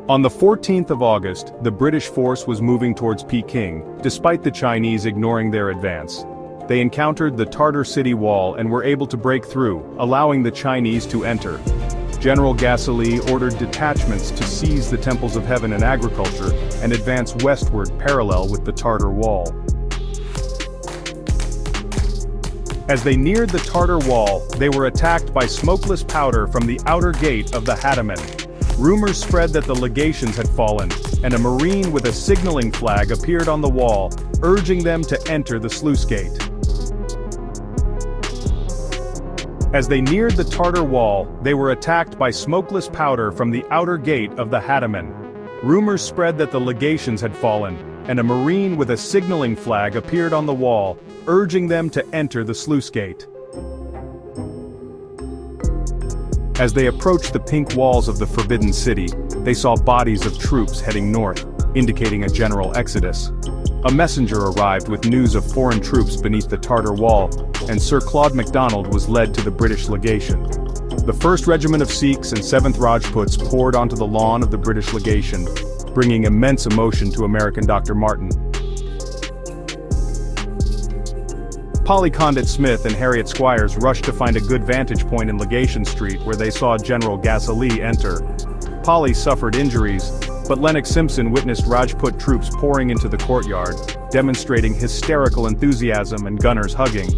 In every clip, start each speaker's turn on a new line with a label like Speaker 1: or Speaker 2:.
Speaker 1: On the 14th of August, the British force was moving towards Peking, despite the Chinese ignoring their advance. They encountered the Tartar city wall and were able to break through, allowing the Chinese to enter. General Cixi ordered detachments to seize the temples of heaven and agriculture, and advance westward parallel with the Tartar wall. As they neared the Tartar wall, they were attacked by smokeless powder from the outer gate of the Hadaman. Rumors spread that the legations had fallen, and a marine with a signaling flag appeared on the wall, urging them to enter the sluice gate. As they neared the Tartar wall, they were attacked by smokeless powder from the outer gate of the Hadaman. Rumors spread that the legations had fallen, and a marine with a signaling flag appeared on the wall, urging them to enter the sluice gate. As they approached the pink walls of the Forbidden City, they saw bodies of troops heading north, indicating a general exodus. A messenger arrived with news of foreign troops beneath the Tartar wall, and Sir Claude MacDonald was led to the British legation. The 1st Regiment of Sikhs and 7th Rajputs poured onto the lawn of the British legation, bringing immense emotion to American Dr. Martin. Polly Condit Smith and Harriet Squires rushed to find a good vantage point in Legation Street where they saw General Cixi enter. Polly suffered injuries, but Lennox Simpson witnessed Rajput troops pouring into the courtyard, demonstrating hysterical enthusiasm and gunners hugging.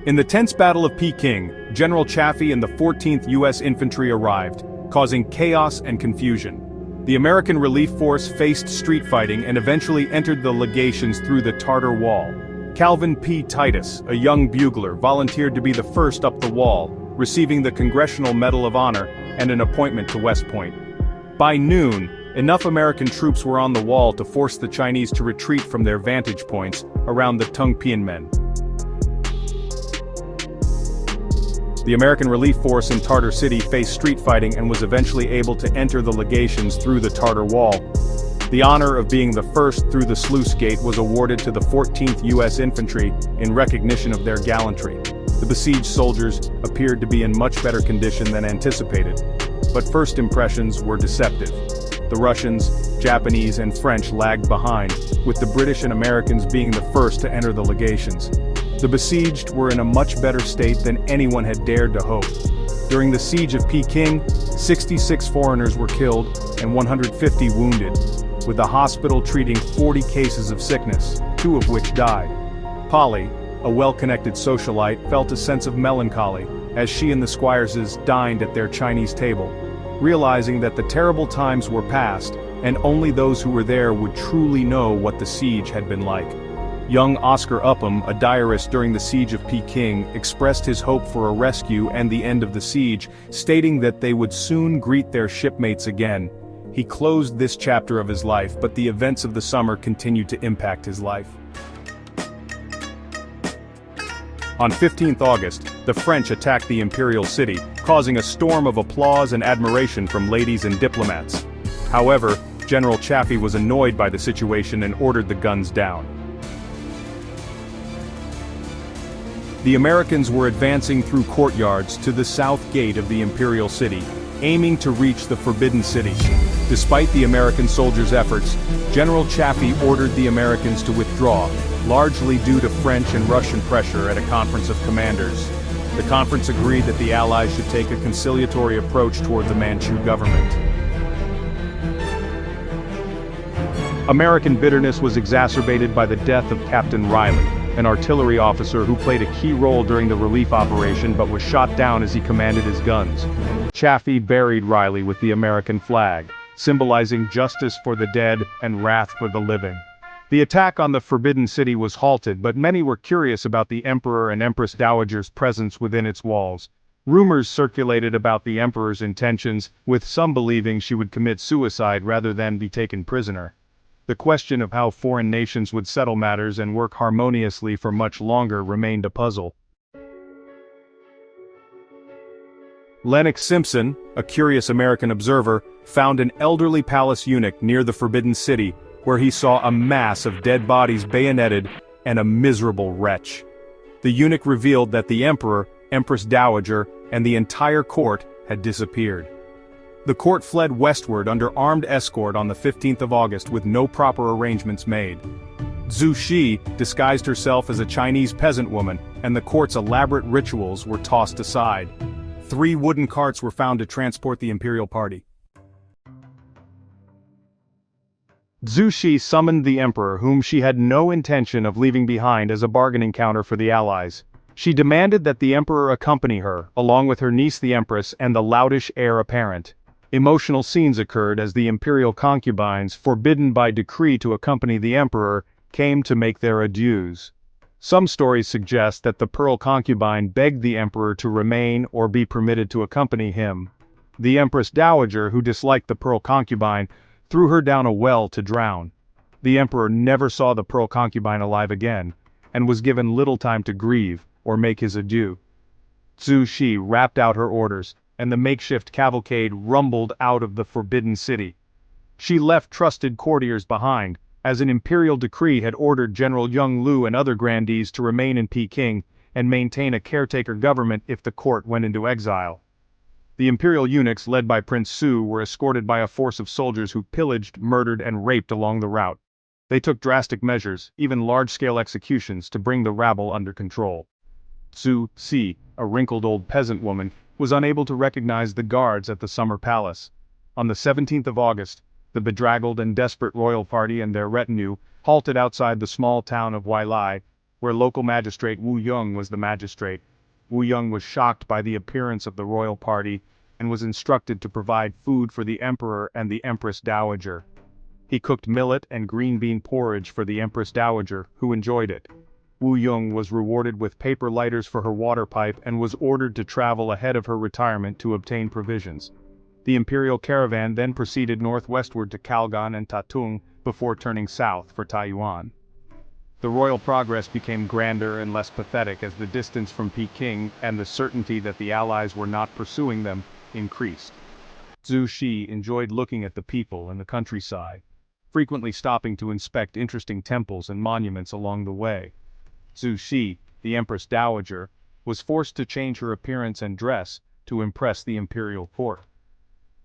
Speaker 1: In the tense Battle of Peking, General Chaffee and the 14th U.S. Infantry arrived, causing chaos and confusion. The American relief force faced street fighting and eventually entered the legations through the Tartar wall. Calvin P. Titus, a young bugler, volunteered to be the first up the wall, receiving the Congressional Medal of Honor and an appointment to West Point. By noon, enough American troops were on the wall to force the Chinese to retreat from their vantage points around the Tungpianmen. The American relief force in Tartar City faced street fighting and was eventually able to enter the legations through the Tartar wall. The honor of being the first through the sluice gate was awarded to the 14th U.S. Infantry in recognition of their gallantry. The besieged soldiers appeared to be in much better condition than anticipated, but first impressions were deceptive. The Russians, Japanese, and French lagged behind, with the British and Americans being the first to enter the legations. The besieged were in a much better state than anyone had dared to hope. During the siege of Peking, 66 foreigners were killed and 150 wounded, with the hospital treating 40 cases of sickness, 2 of which died. Polly, a well-connected socialite, felt a sense of melancholy as she and the Squireses dined at their Chinese table, realizing that the terrible times were past, and only those who were there would truly know what the siege had been like. Young Oscar Upham, a diarist during the siege of Peking, expressed his hope for a rescue and the end of the siege, stating that they would soon greet their shipmates again. He closed this chapter of his life, but the events of the summer continued to impact his life. On 15th August, the French attacked the Imperial city, causing a storm of applause and admiration from ladies and diplomats. However, General Chaffee was annoyed by the situation and ordered the guns down. The Americans were advancing through courtyards to the south gate of the Imperial city, aiming to reach the Forbidden City. Despite the American soldiers' efforts, General Chaffee ordered the Americans to withdraw, largely due to French and Russian pressure at a conference of commanders. The conference agreed that the Allies should take a conciliatory approach toward the Manchu government. American bitterness was exacerbated by the death of Captain Riley, an artillery officer who played a key role during the relief operation but was shot down as he commanded his guns. Chaffee buried Riley with the American flag, symbolizing justice for the dead and wrath for the living. The attack on the Forbidden City was halted, but many were curious about the Emperor and Empress Dowager's presence within its walls. Rumors circulated about the Emperor's intentions, with some believing she would commit suicide rather than be taken prisoner. The question of how foreign nations would settle matters and work harmoniously for much longer remained a puzzle. Lennox Simpson, a curious American observer, found an elderly palace eunuch near the Forbidden City, where he saw a mass of dead bodies bayoneted and a miserable wretch. The eunuch revealed that the Emperor, Empress Dowager, and the entire court had disappeared. The court fled westward under armed escort on the 15th of August with no proper arrangements made. Cixi disguised herself as a Chinese peasant woman, and the court's elaborate rituals were tossed aside. 3 wooden carts were found to transport the imperial party. Cixi summoned the emperor, whom she had no intention of leaving behind, as a bargaining counter for the allies. She demanded that the emperor accompany her, along with her niece the Empress and the loutish heir apparent. Emotional scenes occurred as the imperial concubines, forbidden by decree to accompany the emperor, came to make their adieus. Some stories suggest that the pearl concubine begged the emperor to remain or be permitted to accompany him. The Empress Dowager, who disliked the pearl concubine, threw her down a well to drown. The emperor never saw the pearl concubine alive again, and was given little time to grieve or make his adieu. Cixi rapped out her orders, and the makeshift cavalcade rumbled out of the forbidden city. She left trusted courtiers behind, as an imperial decree had ordered General Yung Lu and other grandees to remain in Peking and maintain a caretaker government if the court went into exile. The imperial eunuchs led by Prince Su were escorted by a force of soldiers who pillaged, murdered, and raped along the route. They took drastic measures, even large-scale executions, to bring the rabble under control. Cixi, a wrinkled old peasant woman, was unable to recognize the guards at the summer palace. On the 17th of August, the bedraggled and desperate royal party and their retinue halted outside the small town of Weilai, where local magistrate Wu Yong was the magistrate. Wu Yong was shocked by the appearance of the royal party and was instructed to provide food for the emperor and the Empress Dowager. He cooked millet and green bean porridge for the Empress Dowager, who enjoyed it. Wu Yong was rewarded with paper lighters for her water pipe and was ordered to travel ahead of her retirement to obtain provisions. The imperial caravan then proceeded northwestward to Kalgan and Tatung before turning south for Taiyuan. The royal progress became grander and less pathetic as the distance from Peking and the certainty that the allies were not pursuing them increased. Cixi enjoyed looking at the people and the countryside, frequently stopping to inspect interesting temples and monuments along the way. Cixi, the Empress Dowager, was forced to change her appearance and dress to impress the imperial court.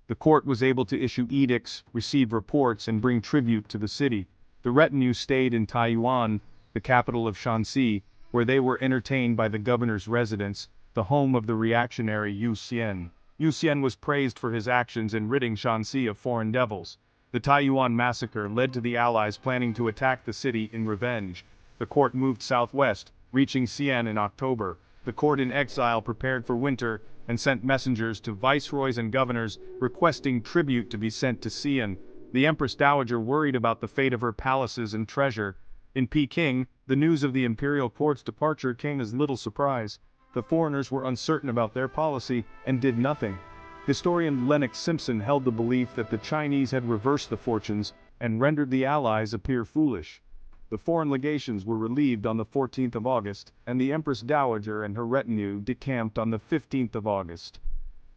Speaker 1: The court was able to issue edicts, receive reports, and bring tribute to the city. The retinue stayed in Taiyuan, the capital of Shanxi, where they were entertained by the governor's residence, the home of the reactionary Yu Xian. Yu Xian was praised for his actions in ridding Shanxi of foreign devils. The Taiyuan massacre led to the allies planning to attack the city in revenge. The court moved southwest, reaching Xi'an in October. The court in exile prepared for winter and sent messengers to viceroys and governors requesting tribute to be sent to Xi'an. The Empress Dowager worried about the fate of her palaces and treasure. In Peking, the news of the imperial court's departure came as little surprise. The foreigners were uncertain about their policy and did nothing. Historian Lennox Simpson held the belief that the Chinese had reversed the fortunes and rendered the allies appear foolish. The foreign legations were relieved on the 14th of August, and the Empress Dowager and her retinue decamped on the 15th of August.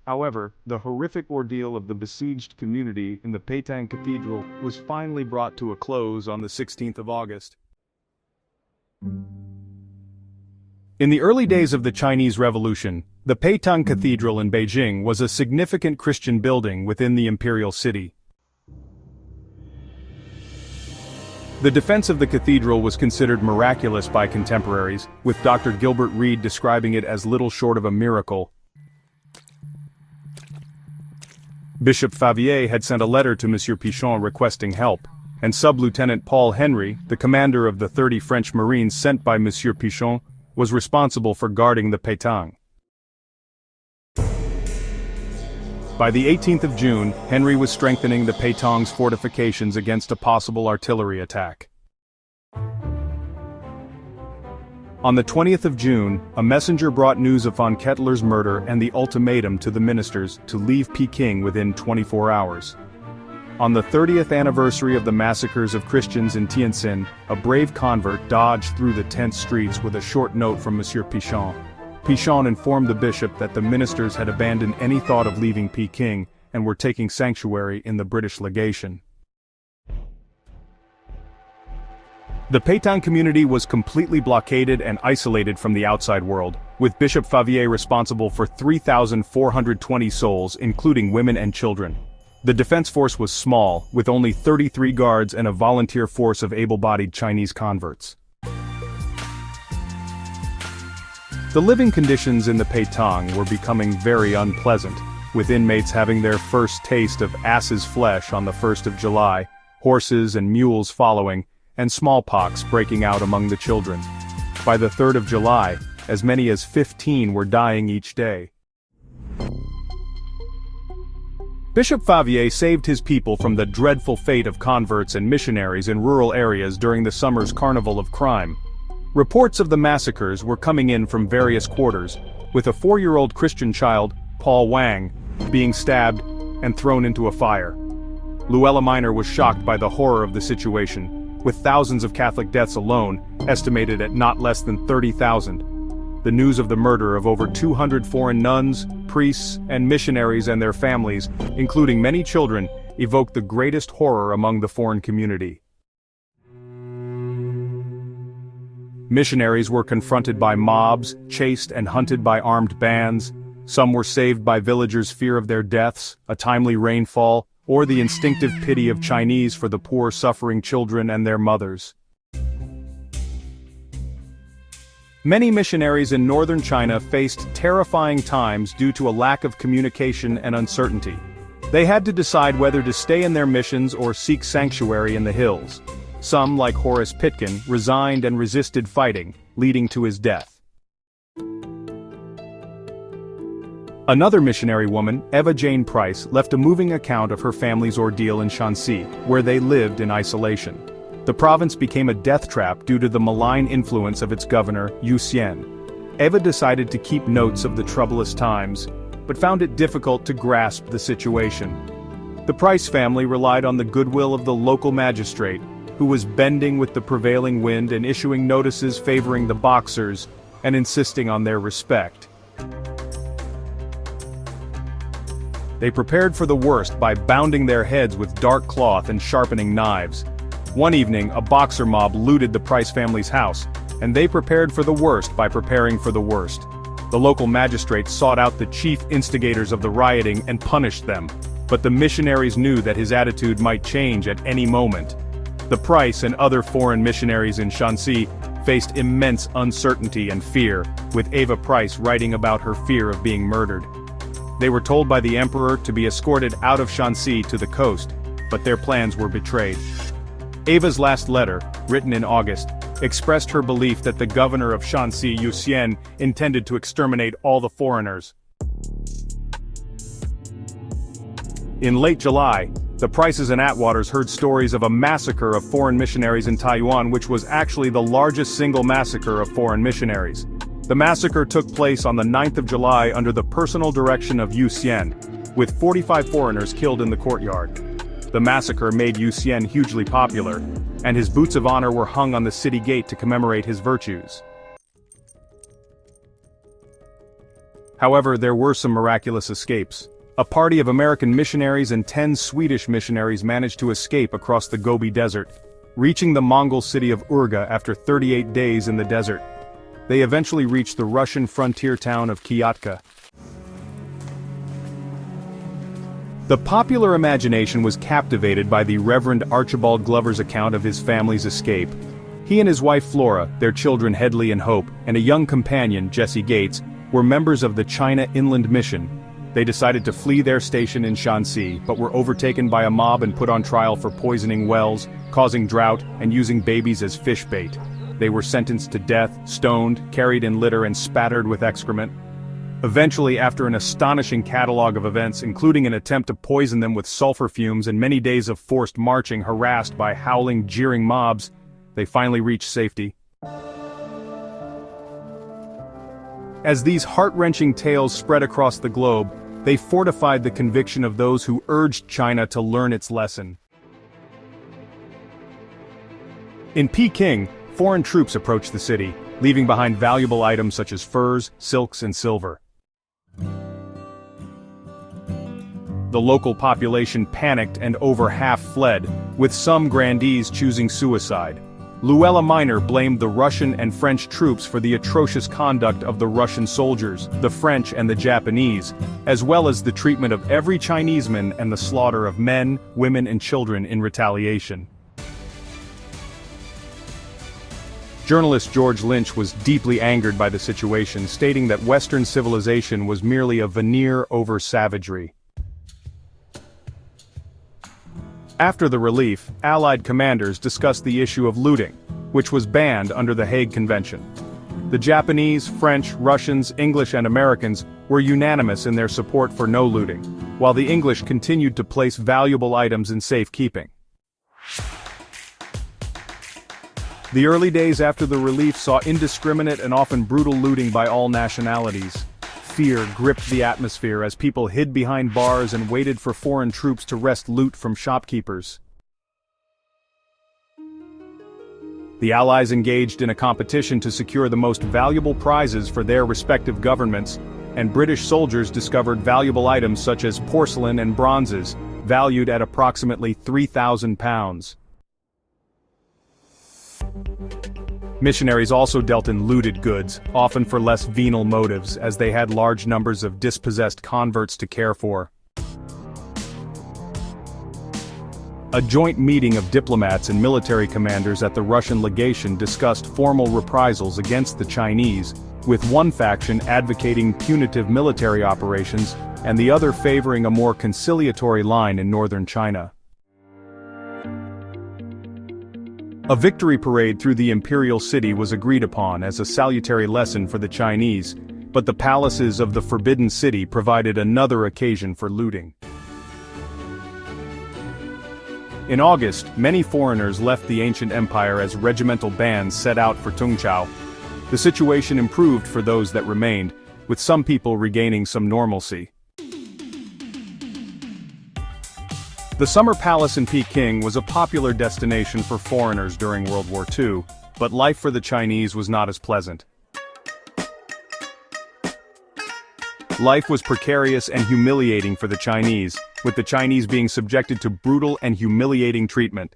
Speaker 1: However, the horrific ordeal of the besieged community in the Peking cathedral was finally brought to a close on the 16th of August. In the early days of the Chinese Revolution, the Peking Cathedral in Beijing was a significant Christian building within the imperial city. The defense of the cathedral was considered miraculous by contemporaries, with Dr. Gilbert Reed describing it as little short of a miracle. Bishop Favier had sent a letter to Monsieur Pichon requesting help, and Sub-Lieutenant Paul Henry, the commander of the 30 French Marines sent by Monsieur Pichon, was responsible for guarding the Peking. By the 18th of June, Henry was strengthening the Peking's fortifications against a possible artillery attack. On the 20th of June, a messenger brought news of von Kettler's murder and the ultimatum to the ministers to leave Peking within 24 hours. On the 30th anniversary of the massacres of Christians in Tientsin, a brave convert dodged through the tense streets with a short note from Monsieur Pichon. Pichon informed the bishop that the ministers had abandoned any thought of leaving Peking and were taking sanctuary in the British legation. The Peking community was completely blockaded and isolated from the outside world, with Bishop Favier responsible for 3,420 souls, including women and children. The defense force was small, with only 33 guards and a volunteer force of able-bodied Chinese converts. The living conditions in the Peking were becoming very unpleasant, with inmates having their first taste of ass's flesh on the 1st of July, horses and mules following, and smallpox breaking out among the children. By the 3rd of July, as many as 15 were dying each day. Bishop Favier saved his people from the dreadful fate of converts and missionaries in rural areas during the summer's carnival of crime. Reports of the massacres were coming in from various quarters, with a 4-year-old Christian child, Paul Wang, being stabbed and thrown into a fire. Luella Minor was shocked by the horror of the situation, with thousands of Catholic deaths alone, estimated at not less than 30,000. The news of the murder of over 200 foreign nuns, priests, and missionaries and their families, including many children, evoked the greatest horror among the foreign community. Missionaries were confronted by mobs, chased and hunted by armed bands. Some were saved by villagers' fear of their deaths, a timely rainfall, or the instinctive pity of Chinese for the poor suffering children and their mothers. Many missionaries in northern China faced terrifying times due to a lack of communication and uncertainty. They had to decide whether to stay in their missions or seek sanctuary in the hills. Some, like Horace Pitkin, resigned and resisted fighting, leading to his death. Another missionary woman, Eva Jane Price, left a moving account of her family's ordeal in Shanxi, where they lived in isolation. The province became a death trap due to the malign influence of its governor, Yu Xian. Eva decided to keep notes of the troublous times, but found it difficult to grasp the situation. The Price family relied on the goodwill of the local magistrate, who was bending with the prevailing wind and issuing notices favoring the Boxers and insisting on their respect. They prepared for the worst by bounding their heads with dark cloth and sharpening knives. One evening, a Boxer mob looted the Price family's house, and they prepared for the worst by preparing for the worst. The local magistrates sought out the chief instigators of the rioting and punished them, but the missionaries knew that his attitude might change at any moment. The Price and other foreign missionaries in Shanxi faced immense uncertainty and fear, with Eva Price writing about her fear of being murdered. They were told by the emperor to be escorted out of Shanxi to the coast, but their plans were betrayed. Eva's last letter, written in August, expressed her belief that the governor of Shanxi, Yu Xian, intended to exterminate all the foreigners. In late July, the Prices and Atwaters heard stories of a massacre of foreign missionaries in Taiwan, which was actually the largest single massacre of foreign missionaries. The massacre took place on the 9th of July under the personal direction of Yu Xian, with 45 foreigners killed in the courtyard. The massacre made Yu Xian hugely popular, and his boots of honor were hung on the city gate to commemorate his virtues. However, there were some miraculous escapes. A party of American missionaries and 10 Swedish missionaries managed to escape across the Gobi Desert, reaching the Mongol city of Urga after 38 days in the desert. They eventually reached the Russian frontier town of Kyatka. The popular imagination was captivated by the Reverend Archibald Glover's account of his family's escape. He and his wife Flora, their children Hedley and Hope, and a young companion, Jesse Gates, were members of the China Inland Mission. They decided to flee their station in Shanxi, but were overtaken by a mob and put on trial for poisoning wells, causing drought, and using babies as fish bait. They were sentenced to death, stoned, carried in litter, and spattered with excrement. Eventually, after an astonishing catalog of events, including an attempt to poison them with sulfur fumes and many days of forced marching harassed by howling, jeering mobs, they finally reached safety. As these heart-wrenching tales spread across the globe, they fortified the conviction of those who urged China to learn its lesson. In Peking, foreign troops approached the city, leaving behind valuable items such as furs, silks, and silver. The local population panicked and over half fled, with some grandees choosing suicide. Luella Minor blamed the Russian and French troops for the atrocious conduct of the Russian soldiers, the French and the Japanese, as well as the treatment of every Chineseman and the slaughter of men, women and children in retaliation. Journalist George Lynch was deeply angered by the situation, stating that Western civilization was merely a veneer over savagery. After the relief, Allied commanders discussed the issue of looting, which was banned under the Hague Convention. The Japanese, French, Russians, English and Americans were unanimous in their support for no looting, while the English continued to place valuable items in safekeeping. The early days after the relief saw indiscriminate and often brutal looting by all nationalities. Fear gripped the atmosphere as people hid behind bars and waited for foreign troops to wrest loot from shopkeepers. The Allies engaged in a competition to secure the most valuable prizes for their respective governments, and British soldiers discovered valuable items such as porcelain and bronzes, valued at approximately £3,000. Missionaries also dealt in looted goods, often for less venal motives, as they had large numbers of dispossessed converts to care for. A joint meeting of diplomats and military commanders at the Russian legation discussed formal reprisals against the Chinese, with one faction advocating punitive military operations and the other favoring a more conciliatory line in northern China. A victory parade through the Imperial city was agreed upon as a salutary lesson for the Chinese, but the palaces of the Forbidden City provided another occasion for looting. In August, many foreigners left the ancient empire as regimental bands set out for Tungchao. The situation improved for those that remained, with some people regaining some normalcy. The Summer Palace in Peking was a popular destination for foreigners during World War II, but life for the Chinese was not as pleasant. Life was precarious and humiliating for the Chinese, with the Chinese being subjected to brutal and humiliating treatment.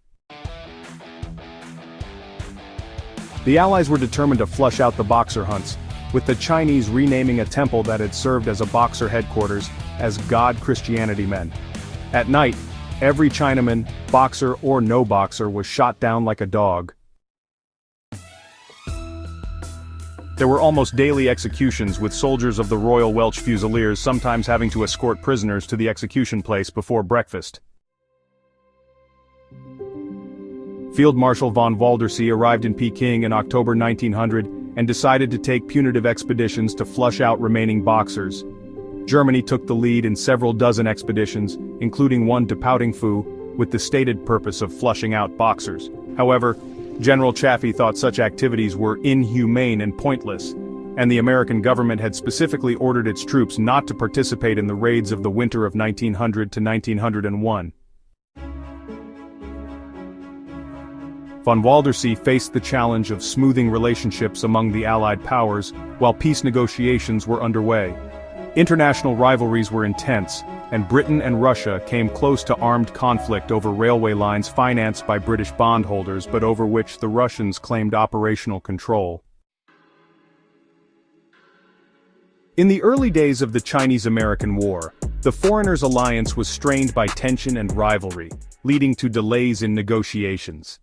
Speaker 1: The Allies were determined to flush out the Boxer hunts, with the Chinese renaming a temple that had served as a Boxer headquarters as God Christianity Men. At night, every Chinaman, Boxer or no Boxer, was shot down like a dog. There were almost daily executions, with soldiers of the Royal Welsh Fusiliers sometimes having to escort prisoners to the execution place before breakfast. Field Marshal von Waldersee arrived in Peking in October 1900 and decided to take punitive expeditions to flush out remaining Boxers. Germany took the lead in several dozen expeditions, including one to Poutingfu, with the stated purpose of flushing out Boxers. However, General Chaffee thought such activities were inhumane and pointless, and the American government had specifically ordered its troops not to participate in the raids of the winter of 1900 to 1901. Von Waldersee faced the challenge of smoothing relationships among the Allied powers while peace negotiations were underway. International rivalries were intense, and Britain and Russia came close to armed conflict over railway lines financed by British bondholders but over which the Russians claimed operational control. In the early days of the Chinese-American War, the foreigners' alliance was strained by tension and rivalry, leading to delays in negotiations.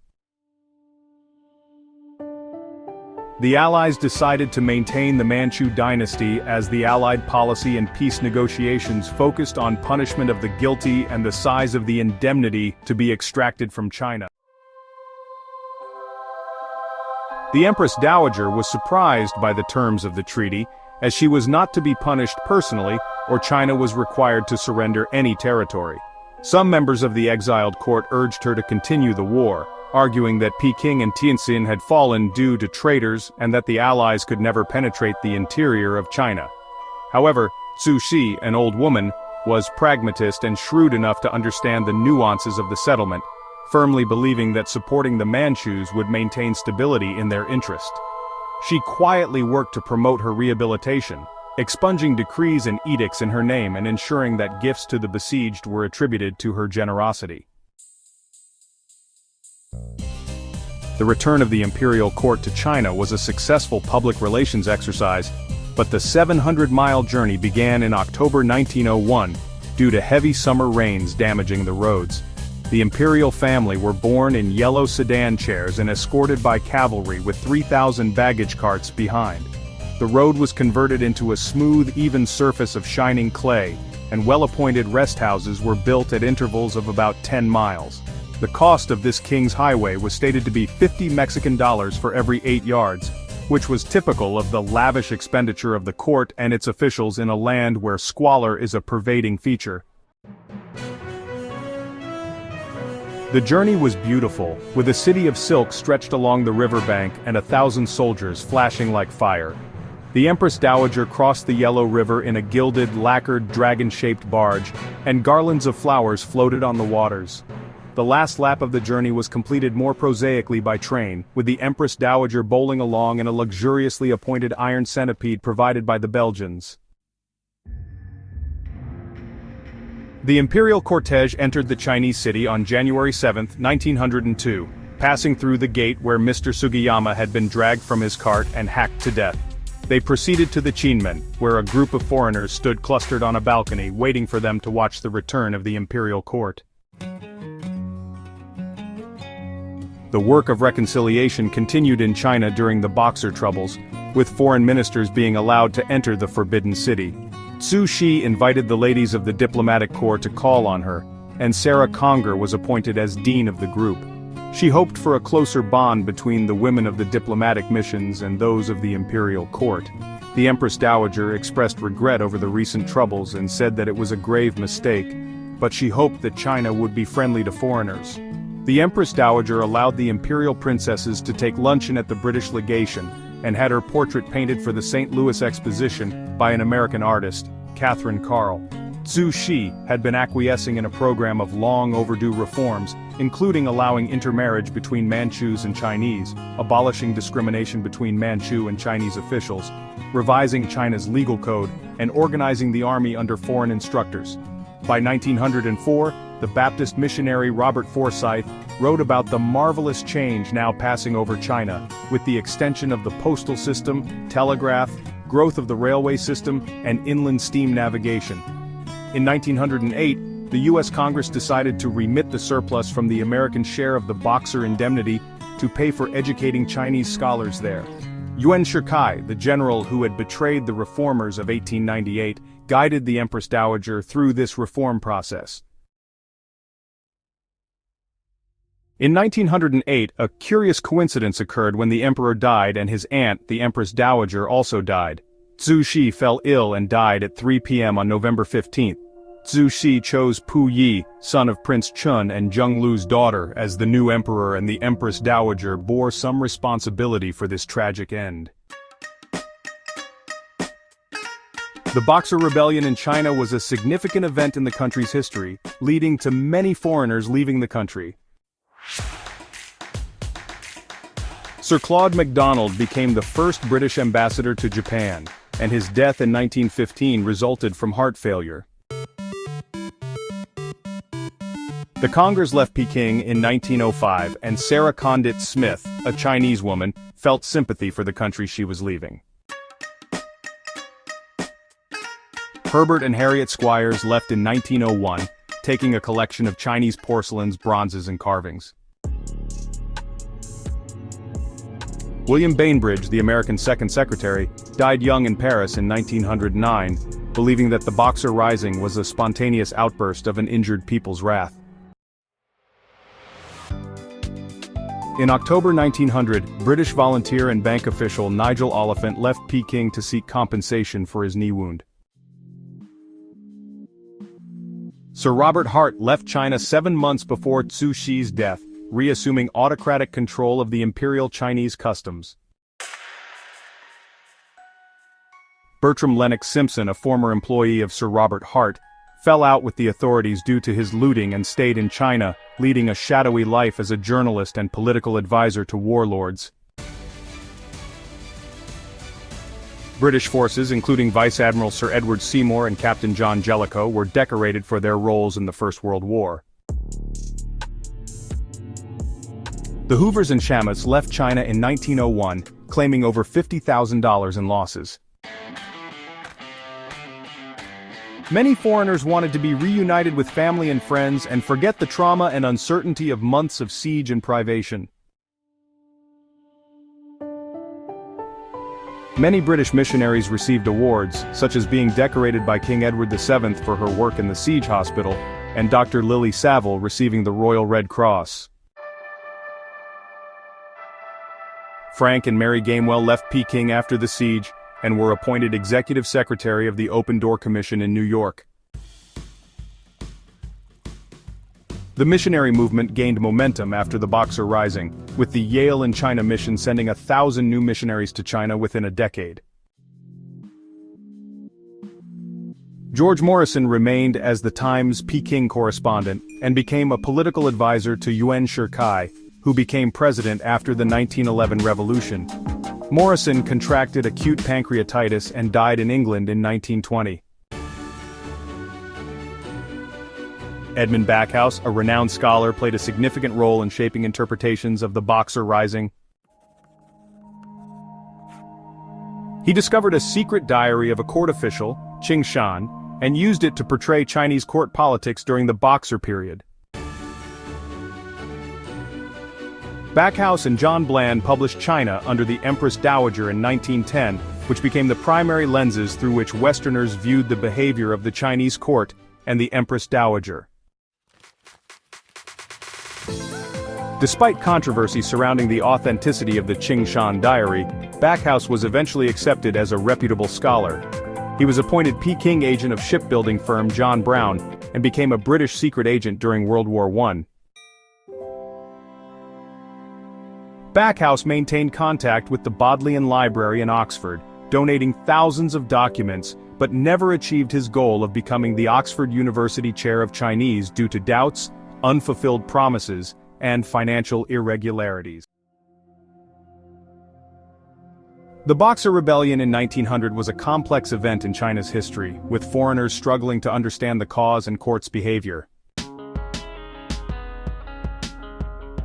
Speaker 1: The Allies decided to maintain the Manchu dynasty as the Allied policy and peace negotiations focused on punishment of the guilty and the size of the indemnity to be extracted from China. The Empress Dowager was surprised by the terms of the treaty, as she was not to be punished personally, or China was required to surrender any territory. Some members of the exiled court urged her to continue the war, arguing that Peking and Tientsin had fallen due to traitors and that the Allies could never penetrate the interior of China. However, Cixi, an old woman, was pragmatist and shrewd enough to understand the nuances of the settlement, firmly believing that supporting the Manchus would maintain stability in their interest. She quietly worked to promote her rehabilitation, expunging decrees and edicts in her name and ensuring that gifts to the besieged were attributed to her generosity. The return of the imperial court to China was a successful public relations exercise, but the 700-mile journey began in October 1901, due to heavy summer rains damaging the roads. The imperial family were borne in yellow sedan chairs and escorted by cavalry with 3,000 baggage carts behind. The road was converted into a smooth, even surface of shining clay, and well-appointed rest houses were built at intervals of about 10 miles. The cost of this King's Highway was stated to be 50 Mexican dollars for every 8 yards, which was typical of the lavish expenditure of the court and its officials in a land where squalor is a pervading feature. The journey was beautiful, with a city of silk stretched along the riverbank and 1,000 soldiers flashing like fire. The Empress Dowager crossed the Yellow River in a gilded, lacquered, dragon-shaped barge, and garlands of flowers floated on the waters. The last lap of the journey was completed more prosaically by train, with the Empress Dowager bowling along in a luxuriously appointed iron centipede provided by the Belgians. The imperial cortege entered the Chinese city on January 7, 1902, passing through the gate where Mr. Sugiyama had been dragged from his cart and hacked to death. They proceeded to the Qinmen, where a group of foreigners stood clustered on a balcony waiting for them to watch the return of the imperial court. The work of reconciliation continued in China during the Boxer troubles, with foreign ministers being allowed to enter the Forbidden City. Cixi invited the ladies of the diplomatic corps to call on her, and Sarah Conger was appointed as dean of the group. She hoped for a closer bond between the women of the diplomatic missions and those of the imperial court. The Empress Dowager expressed regret over the recent troubles and said that it was a grave mistake, but she hoped that China would be friendly to foreigners. The Empress Dowager allowed the imperial princesses to take luncheon at the British legation, and had her portrait painted for the St. Louis Exposition by an American artist, Catherine Carl. Cixi had been acquiescing in a program of long overdue reforms, including allowing intermarriage between Manchus and Chinese, abolishing discrimination between Manchu and Chinese officials, revising China's legal code, and organizing the army under foreign instructors. By 1904, the Baptist missionary Robert Forsyth wrote about the marvelous change now passing over China, with the extension of the postal system, telegraph, growth of the railway system, and inland steam navigation. In 1908, the U.S. Congress decided to remit the surplus from the American share of the Boxer indemnity to pay for educating Chinese scholars there. Yuan Shikai, the general who had betrayed the reformers of 1898, guided the Empress Dowager through this reform process. In 1908, a curious coincidence occurred when the emperor died and his aunt, the Empress Dowager, also died. Cixi fell ill and died at 3 p.m. on November 15. Cixi chose Pu Yi, son of Prince Chun and Zhenglu's daughter, as the new emperor, and the Empress Dowager bore some responsibility for this tragic end. The Boxer Rebellion in China was a significant event in the country's history, leading to many foreigners leaving the country. Sir Claude MacDonald became the first British ambassador to Japan, and his death in 1915 resulted from heart failure. The Congers left Peking in 1905, and Sarah Condit Smith, a Chinese woman, felt sympathy for the country she was leaving. Herbert and Harriet Squires left in 1901, taking a collection of Chinese porcelains, bronzes, and carvings. William Bainbridge, the American Second Secretary, died young in Paris in 1909, believing that the Boxer Rising was a spontaneous outburst of an injured people's wrath. In October 1900, British volunteer and bank official Nigel Oliphant left Peking to seek compensation for his knee wound. Sir Robert Hart left China 7 months before Cixi's death, reassuming autocratic control of the Imperial Chinese customs. Bertram Lennox Simpson, a former employee of Sir Robert Hart, fell out with the authorities due to his looting and stayed in China, leading a shadowy life as a journalist and political advisor to warlords. British forces, including Vice Admiral Sir Edward Seymour and Captain John Jellicoe, were decorated for their roles in the First World War. The Hoovers and Shamets left China in 1901, claiming over $50,000 in losses. Many foreigners wanted to be reunited with family and friends and forget the trauma and uncertainty of months of siege and privation. Many British missionaries received awards, such as being decorated by King Edward VII for her work in the siege hospital, and Dr. Lily Saville receiving the Royal Red Cross. Frank and Mary Gamewell left Peking after the siege, and were appointed executive secretary of the Open Door Commission in New York. The missionary movement gained momentum after the Boxer Rising, with the Yale and China mission sending 1,000 new missionaries to China within a decade. George Morrison remained as the Times Peking correspondent and became a political advisor to Yuan Shikai, who became president after the 1911 revolution. Morrison contracted acute pancreatitis and died in England in 1920. Edmund Backhouse, a renowned scholar, played a significant role in shaping interpretations of the Boxer Rising. He discovered a secret diary of a court official, Qing Shan, and used it to portray Chinese court politics during the Boxer period. Backhouse and John Bland published China under the Empress Dowager in 1910, which became the primary lenses through which Westerners viewed the behavior of the Chinese court and the Empress Dowager. Despite controversy surrounding the authenticity of the Qing Shan diary, Backhouse was eventually accepted as a reputable scholar. He was appointed Peking agent of shipbuilding firm John Brown, and became a British secret agent during World War I. Backhouse maintained contact with the Bodleian Library in Oxford, donating thousands of documents, but never achieved his goal of becoming the Oxford University Chair of Chinese due to doubts, unfulfilled promises, and financial irregularities. The Boxer Rebellion in 1900 was a complex event in China's history, with foreigners struggling to understand the cause and court's behavior.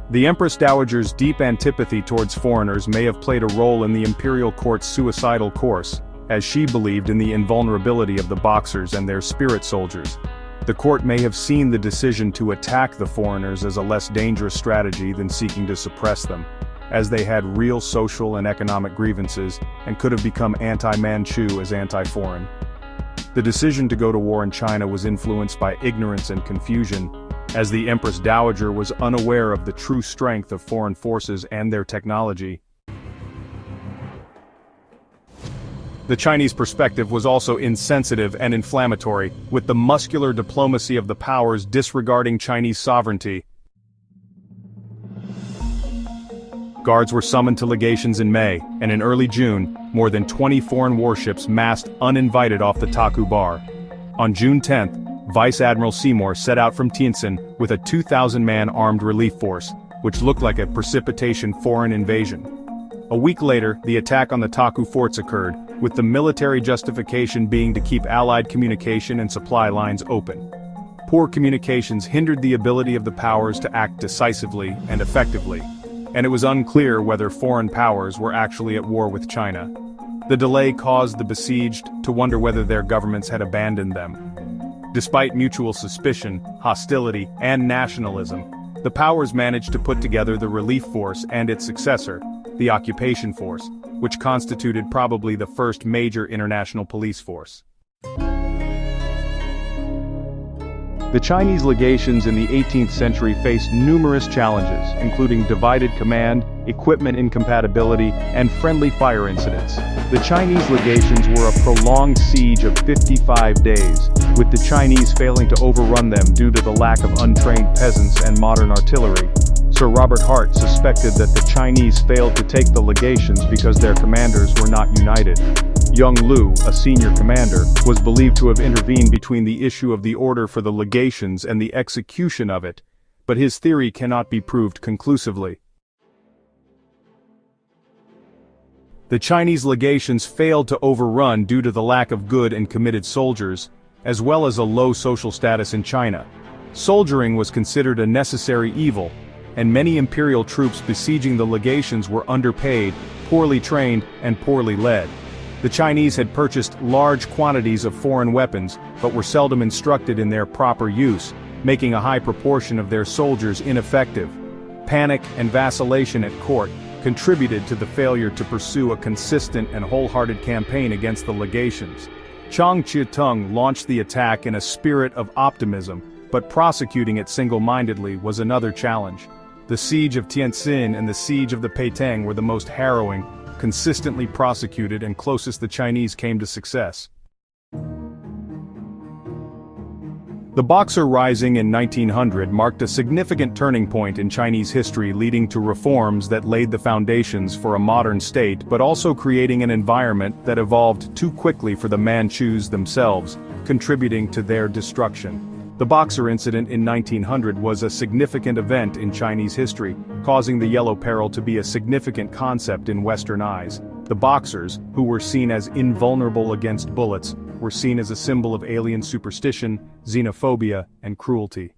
Speaker 1: The Empress Dowager's deep antipathy towards foreigners may have played a role in the imperial court's suicidal course, as she believed in the invulnerability of the Boxers and their spirit soldiers. The court may have seen the decision to attack the foreigners as a less dangerous strategy than seeking to suppress them, as they had real social and economic grievances and could have become anti-Manchu as anti-foreign. The decision to go to war in China was influenced by ignorance and confusion, as the Empress Dowager was unaware of the true strength of foreign forces and their technology. The Chinese perspective was also insensitive and inflammatory, with the muscular diplomacy of the powers disregarding Chinese sovereignty. Guards were summoned to legations in May, and in early June, more than 20 foreign warships massed uninvited off the Taku Bar. On June 10th, Vice Admiral Seymour set out from Tientsin with a 2,000-man armed relief force, which looked like a precipitation foreign invasion. A week later, the attack on the Taku forts occurred, with the military justification being to keep Allied communication and supply lines open. Poor communications hindered the ability of the powers to act decisively and effectively, and it was unclear whether foreign powers were actually at war with China. The delay caused the besieged to wonder whether their governments had abandoned them. Despite mutual suspicion, hostility, and nationalism, the powers managed to put together the relief force and its successor, the occupation force, which constituted probably the first major international police force. The Chinese legations in the 18th century faced numerous challenges, including divided command, equipment incompatibility, and friendly fire incidents. The Chinese legations were a prolonged siege of 55 days, with the Chinese failing to overrun them due to the lack of untrained peasants and modern artillery. Sir Robert Hart suspected that the Chinese failed to take the legations because their commanders were not united. Young Lu, a senior commander, was believed to have intervened between the issue of the order for the legations and the execution of it, but his theory cannot be proved conclusively. The Chinese legations failed to overrun due to the lack of good and committed soldiers, as well as a low social status in China. Soldiering was considered a necessary evil, and many imperial troops besieging the legations were underpaid, poorly trained, and poorly led. The Chinese had purchased large quantities of foreign weapons, but were seldom instructed in their proper use, making a high proportion of their soldiers ineffective. Panic and vacillation at court contributed to the failure to pursue a consistent and wholehearted campaign against the legations. Chang Chih-tung launched the attack in a spirit of optimism, but prosecuting it single-mindedly was another challenge. The siege of Tientsin and the siege of the Peking were the most harrowing, consistently prosecuted, and closest the Chinese came to success. The Boxer Rising in 1900 marked a significant turning point in Chinese history, leading to reforms that laid the foundations for a modern state, but also creating an environment that evolved too quickly for the Manchus themselves, contributing to their destruction. The Boxer Incident in 1900 was a significant event in Chinese history, causing the Yellow Peril to be a significant concept in Western eyes. The Boxers, who were seen as invulnerable against bullets, were seen as a symbol of alien superstition, xenophobia, and cruelty.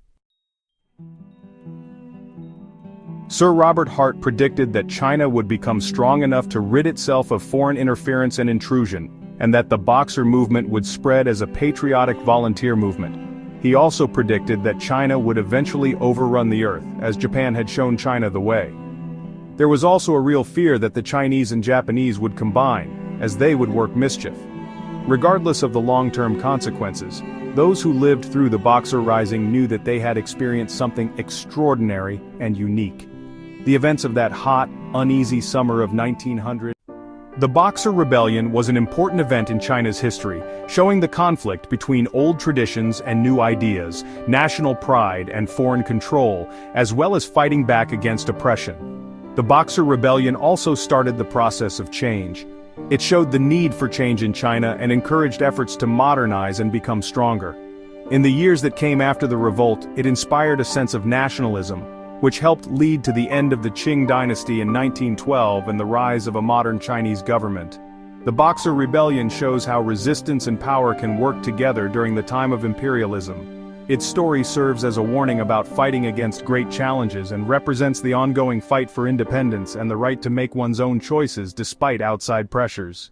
Speaker 1: Sir Robert Hart predicted that China would become strong enough to rid itself of foreign interference and intrusion, and that the Boxer movement would spread as a patriotic volunteer movement. He also predicted that China would eventually overrun the earth, as Japan had shown China the way. There was also a real fear that the Chinese and Japanese would combine, as they would work mischief. Regardless of the long-term consequences, those who lived through the Boxer Rising knew that they had experienced something extraordinary and unique. The events of that hot, uneasy summer of 1900. The Boxer Rebellion was an important event in China's history, showing the conflict between old traditions and new ideas, national pride and foreign control, as well as fighting back against oppression. The Boxer Rebellion also started the process of change. It showed the need for change in China and encouraged efforts to modernize and become stronger. In the years that came after the revolt, it inspired a sense of nationalism, which helped lead to the end of the Qing dynasty in 1912 and the rise of a modern Chinese government. The Boxer Rebellion shows how resistance and power can work together during the time of imperialism. Its story serves as a warning about fighting against great challenges and represents the ongoing fight for independence and the right to make one's own choices despite outside pressures.